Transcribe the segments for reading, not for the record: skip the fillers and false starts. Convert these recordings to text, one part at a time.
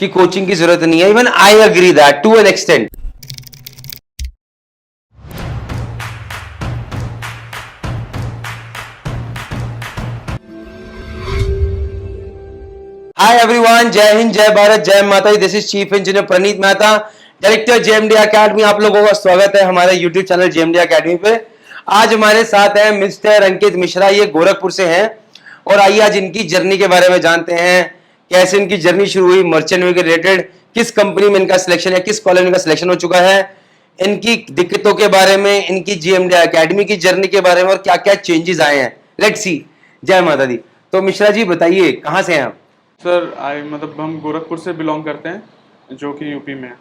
कि कोचिंग की जरूरत नहीं है। Even I agree that to an extent. Hi everyone, जय हिंद, जय भारत, जय माता दी। This is chief engineer Praneet Mehta, director JMD academy. आप लोगों का स्वागत है हमारे यूट्यूब चैनल जेएमडी एकेडमी पे। आज हमारे साथ है मिस्टर अंकित मिश्रा, ये गोरखपुर से हैं और आइए आज इनकी जर्नी के बारे में जानते हैं। कैसे इनकी जर्नी शुरू हुई मर्चेंट नेवी के रिलेटेड, किस कंपनी में इनका सिलेक्शन है, किस कॉलेज में इनका सिलेक्शन हो चुका है, इनकी दिक्कतों के बारे में, इनकी जेएमडी एकेडमी की जर्नी के बारे में और क्या क्या चेंजेस आए हैं। Let's see. जय माता दी। तो मिश्रा जी बताइए, कहाँ से हैं आप? सर मतलब हम गोरखपुर से बिलोंग करते हैं जो कि यूपी में है।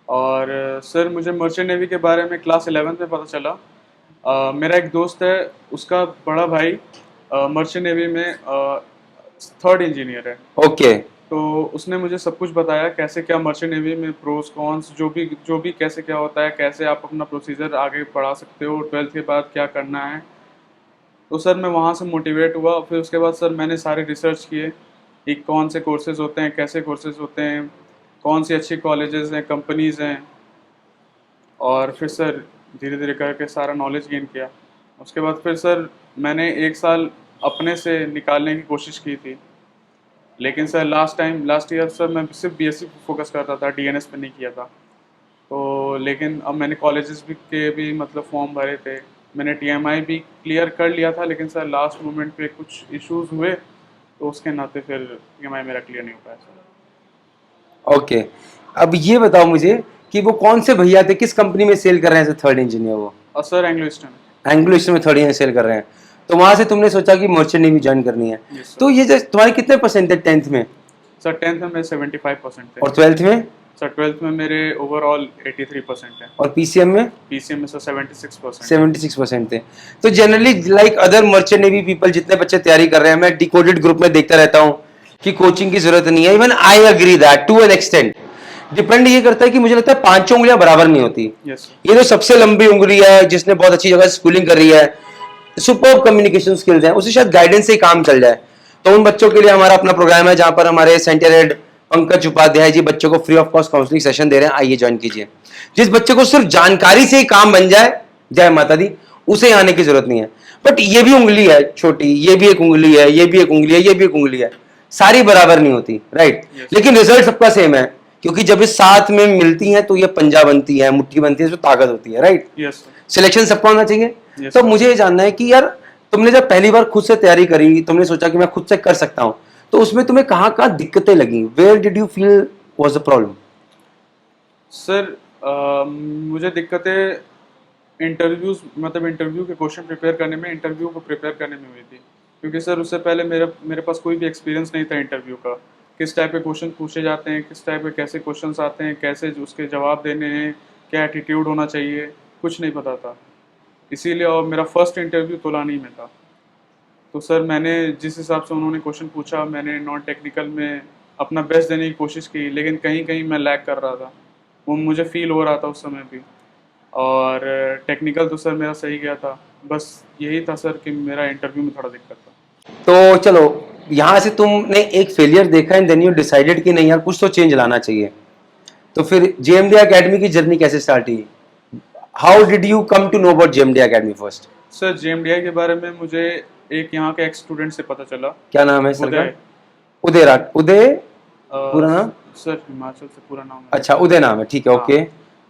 और सर मुझे मर्चेंट नेवी के बारे में क्लास 11 में पता चला। मेरा एक दोस्त है, उसका बड़ा भाई मर्चेंट नेवी में थर्ड इंजीनियर है। ओके। तो उसने मुझे सब कुछ बताया कैसे क्या मर्चेंट नेवी में प्रोस कॉन्स जो भी कैसे क्या होता है, कैसे आप अपना प्रोसीजर आगे बढ़ा सकते हो, 12th के बाद क्या करना है। तो सर मैं वहाँ से मोटिवेट हुआ। फिर उसके बाद सर मैंने सारे रिसर्च किए कि कौन से कोर्सेज होते हैं, कैसे कोर्सेज होते हैं, कौन सी अच्छी कॉलेजेस हैं, कंपनीज़ हैं। और फिर सर धीरे धीरे करके सारा नॉलेज गेन किया। उसके बाद फिर सर मैंने एक साल अपने से निकालने की कोशिश की थी, लेकिन सर लास्ट ईयर सर मैं सिर्फ बीएससी फोकस करता था, डीएनएस पे नहीं किया था। तो लेकिन अब मैंने कॉलेजेस भी मतलब फॉर्म भरे थे, मैंने टीएमआई भी क्लियर कर लिया था, लेकिन सर लास्ट मोमेंट पे कुछ इश्यूज हुए तो उसके नाते फिर टीएमआई मेरा क्लियर नहीं हो पाया सर। ओके। अब ये बताओ मुझे कि वो कौन से भैया थे, किस कंपनी में सेल कर रहे हैं थर्ड इंजीनियर? वो और sir Anglo eastern. Anglo eastern में थर्ड इंजीनियर सेल कर रहे हैं। तो वहां से तुमने सोचा कि मर्चेंट नेवी ज्वाइन करनी है। Yes, sir. तो ये जो तुम्हारे कितने परसेंट थे 10th में? सर 10th में मेरे 75% थे। और 12th में? सर 12th में मेरे ओवरऑल 83% है। और पीसीएम में? पीसीएम में सर 76%। 76% थे। तो generally like other merchant navy people, जितने बच्चे तैयारी कर रहे हैं, मैं डिकोडेड ग्रुप में देखता रहता हूँ कि कोचिंग की जरूरत नहीं है। Even I agree that to an extent. Depend ये करता है कि मुझे लगता है पांचों उंगलियां बराबर नहीं होती। Yes. ये जो सबसे लंबी उंगली है, जिसने बहुत अच्छी जगह स्कूलिंग कर रही है, सुपर कम्युनिकेशन स्किल्स हैं, उसे शायद गाइडेंस से ही काम चल जाए। तो उन बच्चों के लिए हमारा अपना प्रोग्राम है, जहां पर हमारे सेंटर हेड पंकज उपाध्याय जी बच्चों को free of cost counselling session दे रहे हैं। आइए ज्वाइन कीजिए। जिस बच्चे को सिर्फ जानकारी से ही काम बन जाए, जय माता दी, उसे आने की जरूरत नहीं है। बट ये भी उंगली है छोटी, ये भी एक उंगली है, ये भी एक उंगली है, ये भी एक उंगली है, सारी बराबर नहीं होती, राइट? लेकिन रिजल्ट सबका सेम है, क्योंकि जब ये साथ में मिलती हैं तो ये पंजा बनती है, मुट्ठी बनती है, जो ताकत होती है, राइट? Yes, sir. सिलेक्शन सबका होना चाहिए। Yes, तो sir. मुझे ये जानना है कि यार, तुमने जब पहली बार खुद से तैयारी करी, तुमने सोचा कि मैं खुद से कर सकता हूं, तो उसमें तुम्हें कहां कहां दिक्कतें लगी? Where did you feel was the problem? Sir मुझे दिक्कतें इंटरव्यू के क्वेश्चन प्रिपेयर करने में, इंटरव्यू को प्रिपेयर करने में हुई थी। क्योंकि सर उससे पहले मेरे पास कोई भी एक्सपीरियंस नहीं था इंटरव्यू का। किस टाइप के क्वेश्चन पूछे जाते हैं, किस टाइप के कैसे क्वेश्चंस आते हैं, कैसे उसके जवाब देने हैं, क्या एटीट्यूड होना चाहिए, कुछ नहीं पता था। इसीलिए और मेरा फर्स्ट इंटरव्यू तोलानी में था। तो सर मैंने जिस हिसाब से उन्होंने क्वेश्चन पूछा, मैंने नॉन टेक्निकल में अपना बेस्ट देने की कोशिश की, लेकिन कहीं कहीं मैं लैग कर रहा था। वो मुझे फील हो रहा था उस समय भी। और टेक्निकल तो सर मेरा सही गया था। बस यही था सर कि मेरा इंटरव्यू में थोड़ा दिक्कत था। तो चलो, यहां से तुमने एक फेलियर देखा एंड देन यू डिसाइडेड कि नहीं यार, कुछ तो चेंज लाना चाहिए। तो फिर जेएमडी एकेडमी की जर्नी कैसे स्टार्ट हुई? How did you come to know about JMD academy first? Sir JMDI के बारे में मुझे एक यहाँ के एक्स स्टूडेंट से पता चला। क्या नाम है सर का? उदय। उदय पूरा नाम? सर हिमाचल से पूरा नाम है। अच्छा, उदय नाम है, ठीक है। हाँ। ओके।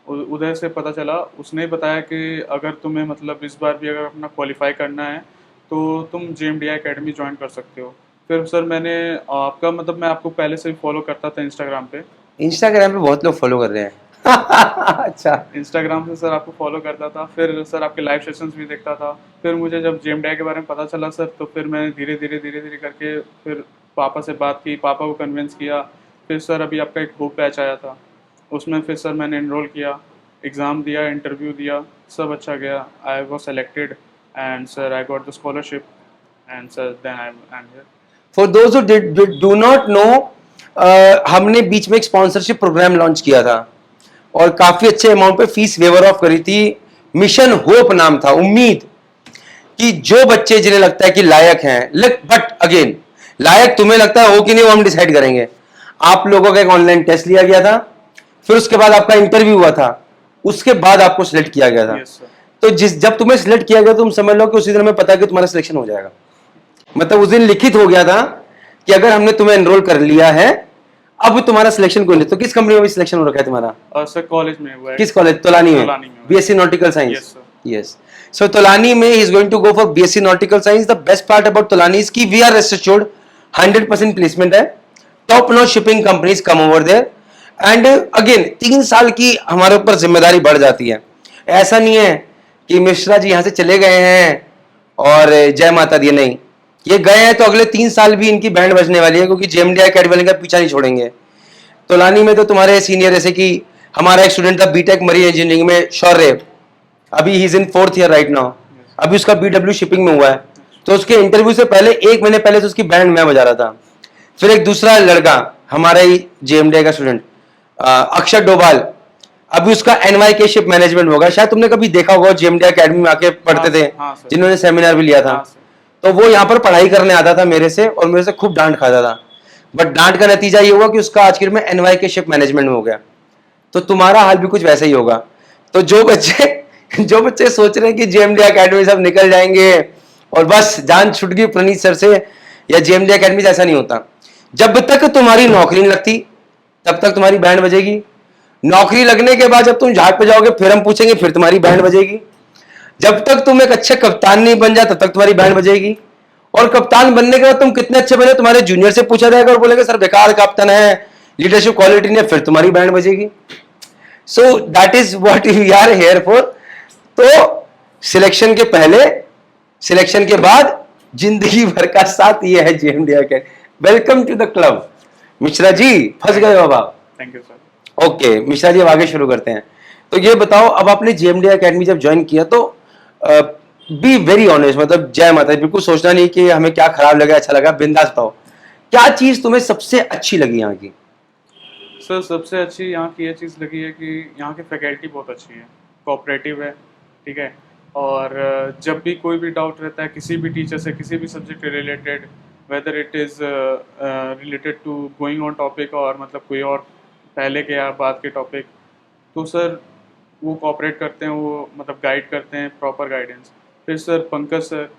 उदय से पता चला, उसने बताया कि अगर तुम्हें मतलब इस बार भी अगर अपना क्वालिफाई करना है तो तुम जेएमडीआई एकेडमी ज्वाइन कर सकते हो। फिर सर मैंने आपका मतलब मैं आपको पहले से ही फॉलो करता था इंस्टाग्राम पे। इंस्टाग्राम पे बहुत लोग फॉलो कर रहे हैं। अच्छा। इंस्टाग्राम से सर आपको फॉलो करता था, फिर सर आपके लाइव सेशंस भी देखता था। फिर मुझे जब जेएमडीआई के बारे में पता चला सर, तो फिर मैंने धीरे धीरे करके फिर पापा से बात की, पापा को कन्विंस किया। फिर सर अभी आपका एक बुक बैच आया था, उसमें फिर सर मैंने एनरोल किया, एग्ज़ाम दिया, इंटरव्यू दिया, सब अच्छा गया। I was selected and sir I got the scholarship and sir then I am here. For those who do not know, हमने बीच में एक स्पॉन्सरशिप प्रोग्राम लॉन्च किया था और काफी अच्छे अमाउंट पे फीस वेवर ऑफ करी थी। मिशन होप नाम था, उम्मीद, कि जो बच्चे जिन्हें लगता है कि लायक हैं, बट अगेन, लायक तुम्हें लगता है हो कि नहीं वो हम डिसाइड करेंगे। आप लोगों का एक ऑनलाइन टेस्ट लिया गया था, फिर उसके बाद आपका इंटरव्यू हुआ था, उसके बाद आपको सिलेक्ट किया गया था। Yes sir. तो जब तुम्हें सिलेक्ट किया गया तुम समझ लो कि उसी दिन हमें पता कि तुम्हारा सिलेक्शन हो जाएगा। मतलब उस दिन लिखित हो गया था कि अगर हमने तुम्हें एनरोल कर लिया है, अब तुम्हारा सिलेक्शन कोई नहीं। तो किस कंपनी में भी सिलेक्शन हो रखा है तुम्हारा? सर कॉलेज में हुआ है। किस कॉलेज? तोलानी में, तोलानी में। BSc nautical science. Yes sir. Yes, so Tolani में he is going to go for BSc nautical science. The best part about Tolani is कि वी आर एश्योर्ड 100% प्लेसमेंट है, top notch shipping companies come over there, and again 3 साल की हमारे ऊपर जिम्मेदारी बढ़ जाती है। ऐसा नहीं है कि मिश्रा जी यहां से चले गए हैं और जय माता दी, नहीं, ये गए हैं तो अगले 3 साल भी इनकी बैंड बजने वाली है, क्योंकि जेएमडीआई अकेडमी का पीछा नहीं छोड़ेंगे। तोलानी में तो तुम्हारे सीनियर, जैसे कि हमारा एक स्टूडेंट था बीटेक मरीन इंजीनियरिंग में, शौर्य, अभी he is in 4th year right now, अभी उसका बीडब्ल्यू शिपिंग में हुआ है। तो उसके इंटरव्यू से पहले 1 महीने पहले से उसकी बैंड मैं बजा रहा था। फिर एक दूसरा लड़का हमारा ही जेएमडीआई का स्टूडेंट अक्षर डोभाल, अभी उसका एनवाईके शिप मैनेजमेंट होगा। शायद तुमने कभी देखा होगा, जेएमडीआई अकेडमी में आके पढ़ते थे, सर। जिन्होंने सेमिनार भी लिया था। हाँ सर। तो वो यहाँ पर पढ़ाई करने आता था मेरे से, और मेरे से खूब डांट खाता था, बट डांट का नतीजा ये हुआ कि उसका आज के में एनवाईके शिप मैनेजमेंट में हो गया। तो तुम्हारा हाल भी कुछ वैसा ही होगा। तो जो बच्चे सोच रहे हैं कि जेएमडीआई अकेडमी सब निकल जाएंगे और बस जान छूट गई प्रणीत सर से या जेएमडीआई अकेडमी से, ऐसा नहीं होता। जब तक तुम्हारी नौकरी नहीं लगती तब तक तुम्हारी बैंड बजेगी। नौकरी लगने के बाद जब तुम जहाज पे जाओगे फिर हम पूछेंगे, फिर तुम्हारी बैंड बजेगी। जब तक तुम एक अच्छे कप्तान नहीं बन जाए तब तक तुम्हारी बैंड बजेगी। और कप्तान बनने के बाद तुम कितने अच्छे बने तुम्हारे जूनियर से पूछा जाएगा और बोलेंगे सर बेकार कप्तान है, लीडरशिप क्वालिटी नहीं है, फिर तुम्हारी बैंड बजेगी। So that is what we are here for. तो सिलेक्शन के पहले, सिलेक्शन के बाद जिंदगी भर का साथ ये है जेएमडीआई के। Welcome to the club. Mishra ji फंस गए हो आप। Thank you sir. Okay Mishra ji, अब आगे शुरू करते हैं। तो ये बताओ, अब आपने जेएमडीआई अकेडमी जब ज्वाइन किया तो बी वेरी ऑनेस्ट, मतलब जय माता दी, बिल्कुल सोचना नहीं कि हमें क्या खराब लगा अच्छा लगा, बिंदास बताओ क्या चीज तुम्हें सबसे अच्छी लगी यहाँ की? सर सबसे अच्छी यहाँ की ये चीज़ लगी है कि यहाँ की फैकल्टी बहुत अच्छी है, कोऑपरेटिव है, ठीक है। और जब भी कोई भी डाउट रहता है किसी भी टीचर से, किसी भी सब्जेक्ट के related, whether it is related to going on topic और मतलब कोई और पहले के या बाद के टॉपिक, तो सर वो कोऑपरेट करते हैं, वो मतलब गाइड करते हैं, प्रॉपर गाइडेंस। फिर sir Pankaj sir,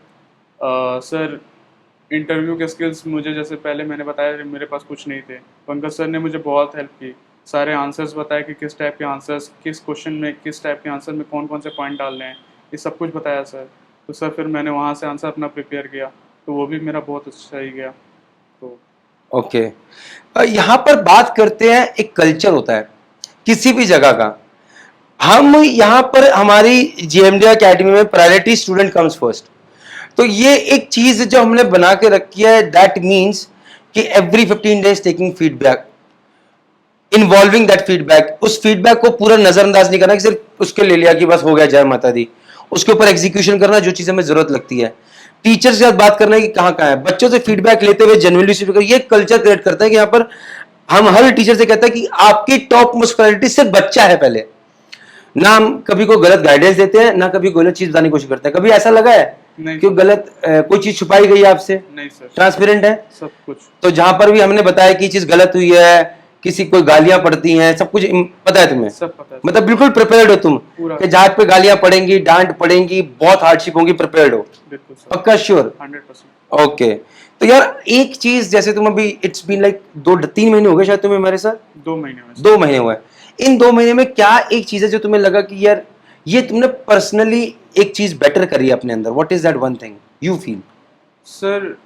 sir interview के स्किल्स मुझे, जैसे पहले मैंने बताया मेरे पास कुछ नहीं थे, पंकज सर ने मुझे बहुत हेल्प की, सारे आंसर्स बताए कि किस टाइप के आंसर्स, किस क्वेश्चन में किस टाइप के आंसर में कौन कौन से पॉइंट डालने हैं, ये सब कुछ बताया सर। तो सर फिर मैंने वहाँ से आंसर अपना प्रिपेयर किया, तो वो भी मेरा बहुत अच्छा ही गया। तो ओके, यहाँ पर बात करते हैं, एक कल्चर होता है किसी भी जगह का। हम यहाँ पर हमारी जेएमडीआई अकेडमी में प्रायोरिटी स्टूडेंट कम्स फर्स्ट। तो ये एक चीज जो हमने बना के रखी है, दैट मीन्स कि every 15 days taking feedback, involving that feedback. उस फीडबैक को पूरा नजरअंदाज नहीं करना कि सिर्फ उसके ले लिया कि बस हो गया जय माता दी, उसके ऊपर एग्जीक्यूशन करना, जो चीज हमें जरूरत लगती है। टीचर से बात करना कि कहाँ कहाँ है, बच्चों से फीडबैक लेते हुए जेन्युइनली फीडबैक, ये कल्चर क्रिएट करता है कि यहाँ पर हम हर टीचर से कहता है कि आपकी टॉप मोस्ट प्रायोरिटी सिर्फ बच्चा है पहले ना। हम कभी कोई गलत गाइडेंस देते हैं ना कभी गलत चीज बताने की कोशिश करते हैं। कभी ऐसा लगा है नहीं कि गलत कोई चीज छुपाई गई है आपसे? नहीं सर, ट्रांसपेरेंट है सब कुछ। तो जहां पर भी हमने बताया कि चीज गलत हुई है, किसी कोई गालियां पड़ती हैं, सब कुछ पता है तुम्हें? सब पता है, मतलब बिल्कुल प्रिपेयर्ड हो तुम पूरा। कि जहाज पे गालियां पड़ेंगी, डांट पड़ेंगी, बहुत हार्डशिप होगी, प्रिपेयर्ड हो बिल्कुल सर, पक्का? श्योर? 100%। ओके। तो यार एक चीज, जैसे तुम अभी इट्स बीन लाइक 2-3 महीने हो गए शायद तुम्हें हमारे साथ, 2 महीने में। 2 महीने हुए। इन 2 महीने में क्या एक चीज है जो तुम्हें लगा कि यार ये तुमने पर्सनली एक चीज बेटर करी है अपने अंदर? What is that one thing you feel? Sir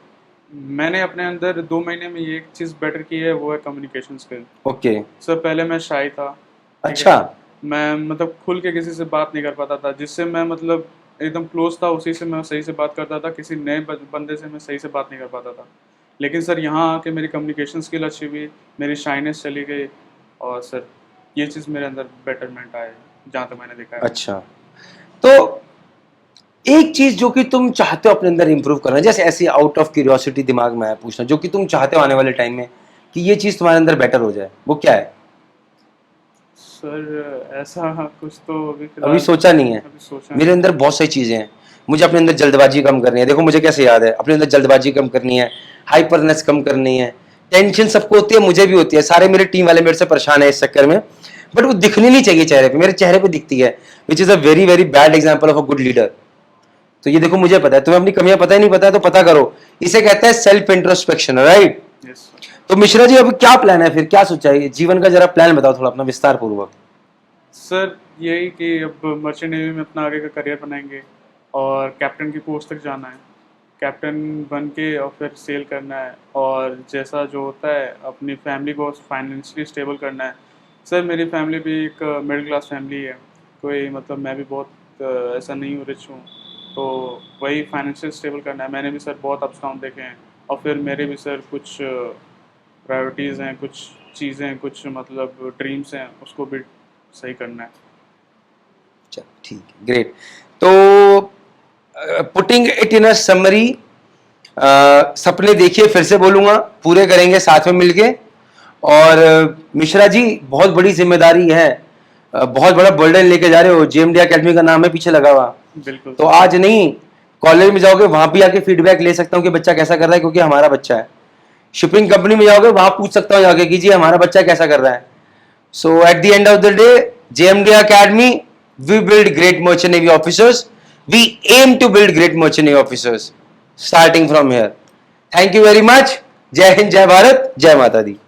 मैंने अपने अंदर 2 महीने में ये एक चीज़ बेटर की है, वो है कम्युनिकेशन स्किल। ओके। सर पहले मैं शाई था, ठीक अच्छा। है? मैं मतलब खुल के किसी से बात नहीं कर पाता था, जिससे मैं मतलब एकदम क्लोज था उसी से मैं सही से बात करता था, किसी नए बंदे से मैं सही से बात नहीं कर पाता था। लेकिन सर यहाँ आके मेरी कम्युनिकेशन स्किल अच्छी हुई, मेरी शाइनेस चली गई, और सर ये चीज़ मेरे अंदर बेटरमेंट आया जहाँ तक मैंने देखा है। अच्छा, तो एक चीज जो कि तुम चाहते हो अपने अंदर इंप्रूव करना, जैसे ऐसी आउट ऑफ क्यूरियोसिटी दिमाग में आया पूछना, जो कि तुम चाहते हो आने वाले टाइम में कि ये चीज तुम्हारे अंदर बेटर हो जाए, वो क्या है? सर ऐसा कुछ तो अभी अभी सोचा नहीं है? अभी सोचा मेरे अंदर बहुत सारी चीजें हैं। मुझे अपने अंदर जल्दबाजी कम करनी है। देखो मुझे कैसे याद है, अपने अंदर जल्दबाजी कम करनी है, हाइपरनेस कम करनी है, टेंशन सबको होती है, मुझे भी होती है, सारे मेरे टीम वाले मेरे से परेशान है इस चक्कर में, बट वो दिखनी नहीं चाहिए चेहरे पे, मेरे चेहरे पे दिखती है, which is a very very bad example of a good leader. तो ये देखो मुझे पता है, तुम्हें अपनी कमियां पता ही नहीं पता है तो पता करो, इसे कहते हैं सेल्फ इंट्रोस्पेक्शन, राइट। यस तो मिश्रा जी अब क्या प्लान है फिर, क्या सोचा है जीवन का, जरा प्लान बताओ थोड़ा अपना विस्तार पूर्वक। सर, यही कि अब मर्चेंट नेवी में अपना आगे का करियर बनाएंगे और कैप्टन की पोस्ट तक जाना है, कैप्टन बन के और फिर सेल करना है, और जैसा जो होता है अपनी फैमिली को फाइनेंशियली स्टेबल करना है। सर, मेरी फैमिली भी एक मिडिल क्लास फैमिली है, कोई मतलब मैं भी बहुत ऐसा नहीं हूँ, रिच हूँ, तो वही फाइनेंशियल स्टेबल करना है। मैंने भी सर बहुत अप्स डाउन देखे हैं, और फिर मेरे भी सर कुछ प्रायोरिटीज़ हैं, कुछ चीज़ें, कुछ मतलब ड्रीम्स हैं, उसको भी सही करना है। चलो ठीक है, ग्रेट। तो putting it in a summary, सपने देखिए, फिर से बोलूंगा, पूरे करेंगे साथ में मिलके। और मिश्रा जी बहुत बड़ी जिम्मेदारी है, बहुत बड़ा बर्डन लेके जा रहे हो, जेएमडी एकेडमी का नाम है पीछे लगा हुआ, बिल्कुल तो सर। आज नहीं कॉलेज में जाओगे वहां भी आके फीडबैक ले सकता हूँ कि बच्चा कैसा कर रहा है, क्योंकि हमारा बच्चा है। शिपिंग कंपनी में जाओगे वहां पूछ सकता हूँ जाके कि जी हमारा बच्चा कैसा कर रहा है। So at the end of the day, JMD Academy, we build great merchant navy officers. We aim to build great merchant navy officers, starting from here. Thank you very much. जय हिंद, जय भारत, जय माता दी।